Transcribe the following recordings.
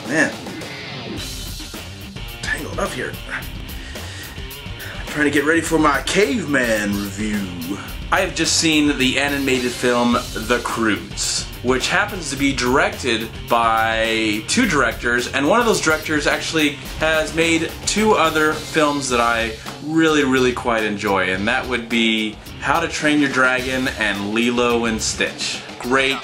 Man. Tangled up here. I'm trying to get ready for my caveman review. I have just seen the animated film The Croods, which happens to be directed by 2 directors, and one of those directors actually has made 2 other films that I really quite enjoy, and that would be How to Train Your Dragon and Lilo and Stitch. Great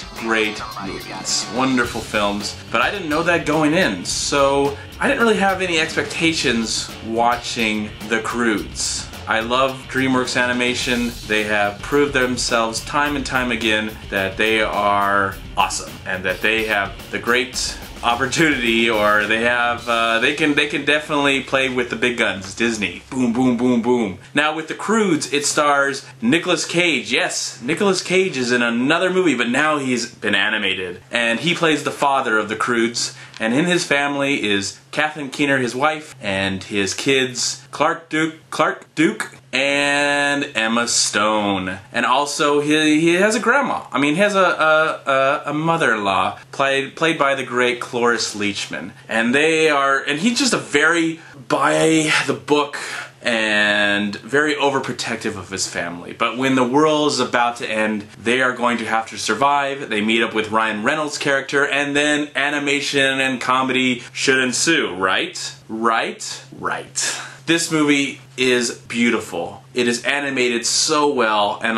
movies. Wonderful films. But I didn't know that going in, so I didn't really have any expectations watching The Croods. I love DreamWorks Animation. They have proved themselves time and time again that they are awesome and that they have the great opportunity, or they have they can definitely play with the big guns. Disney. Boom, boom, boom, boom. Now with The Croods, it stars Nicolas Cage. Yes, Nicolas Cage is in another movie, but now he's been animated. And he plays the father of the Croods. And in his family is Kathleen Keener, his wife, and his kids, Clark Duke, and Emma Stone. And also he has a grandma. I mean, he has a mother-in-law played by the great Cloris Leachman. And he's just a very by the book and very overprotective of his family. But when the world is about to end, they are going to have to survive. They meet up with Ryan Reynolds' character, and then animation and comedy should ensue, right? Right? This movie is beautiful. It is animated so well, and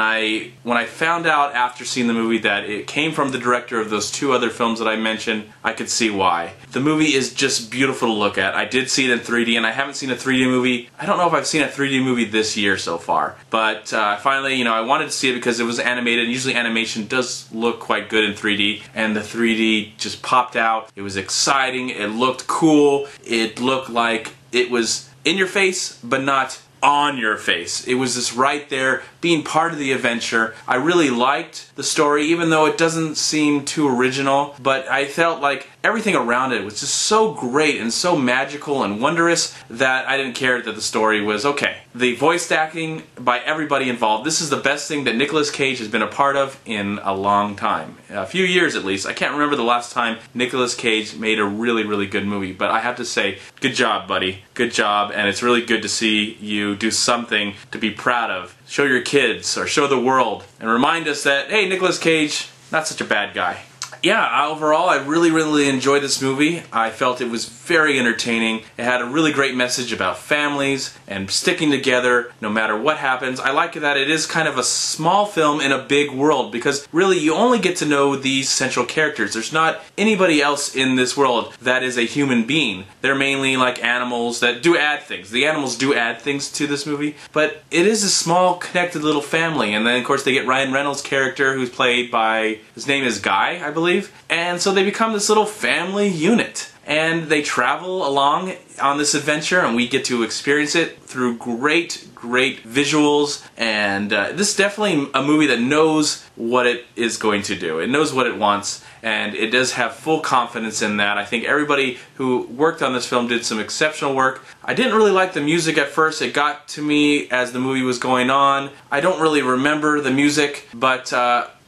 when I found out after seeing the movie that it came from the director of those 2 other films that I mentioned, I could see why. The movie is just beautiful to look at. I did see it in 3D, and I haven't seen a 3D movie. I don't know if I've seen a 3D movie this year so far, but finally, I wanted to see it because it was animated, and usually animation does look quite good in 3D, and the 3D just popped out. It was exciting, it looked cool, it looked like it was in your face, but not on your face. It was just right there, being part of the adventure. I really liked the story, even though it doesn't seem too original, but I felt like everything around it was just so great and so magical and wondrous that I didn't care that the story was okay. The voice acting by everybody involved, this is the best thing that Nicolas Cage has been a part of in a long time. A few years at least. I can't remember the last time Nicolas Cage made a really good movie, but I have to say, good job, buddy. Good job, and it's really good to see you do something to be proud of. Show your kids, or show the world, and remind us that, hey, Nicolas Cage, not such a bad guy. Yeah, overall, I really enjoyed this movie. I felt it was very entertaining. It had a really great message about families and sticking together no matter what happens. I like that it is kind of a small film in a big world, because really you only get to know these central characters. There's not anybody else in this world that is a human being. They're mainly like animals that do add things. The animals do add things to this movie, but it is a small connected little family. And then of course they get Ryan Reynolds' character, who's played by, his name is Guy, I believe. And so they become this little family unit. And they travel along on this adventure, and we get to experience it through great visuals. And this is definitely a movie that knows what it is going to do. It knows what it wants, and it does have full confidence in that. I think everybody who worked on this film did some exceptional work. I didn't really like the music at first. It got to me as the movie was going on. I don't really remember the music, but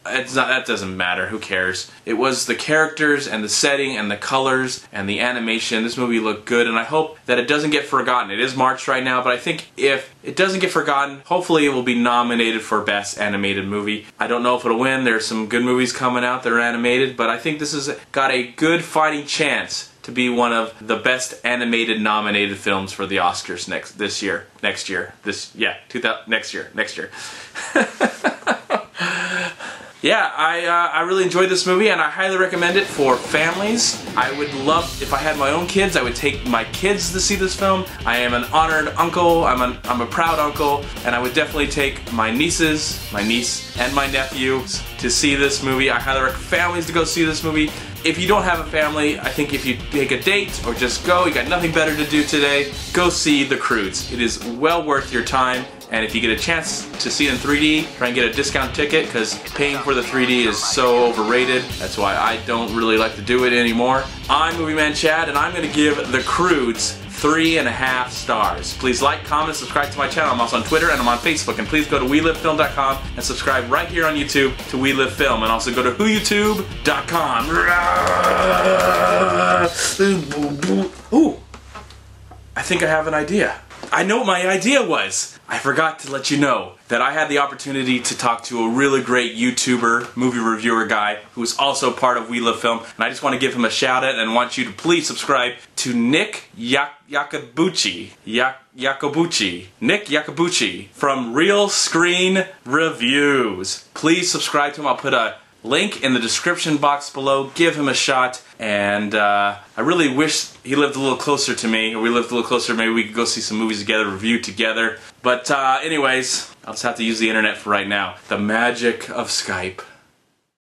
that doesn't matter. Who cares? It was the characters and the setting and the colors and the animation. This movie looked good, and I hope that it doesn't get forgotten. It is March right now, but I think if it doesn't get forgotten, hopefully it will be nominated for Best Animated Movie. I don't know if it'll win. There's some good movies coming out that are animated, but I think this has got a good fighting chance to be one of the best animated nominated films for the Oscars next year. Yeah, I really enjoyed this movie, and I highly recommend it for families. I would love, if I had my own kids, I would take my kids to see this film. I am an honored uncle, I'm a proud uncle, and I would definitely take my niece and my nephew to see this movie. I highly recommend families to go see this movie. If you don't have a family, I think if you take a date or just go, you got nothing better to do today, go see The Croods. It is well worth your time. And if you get a chance to see it in 3D, try and get a discount ticket, because paying for the 3D is so overrated. That's why I don't really like to do it anymore. I'm MovieManCHAD, and I'm going to give The Croods 3.5 stars. Please like, comment, subscribe to my channel. I'm also on Twitter and I'm on Facebook. And please go to WeLiveFilm.com and subscribe right here on YouTube to We Live Film. And also go to WhoYouTube.com. Ooh, I think I have an idea. I know what my idea was. I forgot to let you know that I had the opportunity to talk to a really great YouTuber, movie reviewer guy, who is also part of We Love Film, and I just want to give him a shout out and want you to please subscribe to Nick Yakabuchi. Nick Yakabuchi from Real Screen Reviews. Please subscribe to him. I'll put a link in the description box below. Give him a shot, and I really wish he lived a little closer to me, or we lived a little closer. Maybe we could go see some movies together, review together. But anyways, I'll just have to use the internet for right now. The magic of Skype.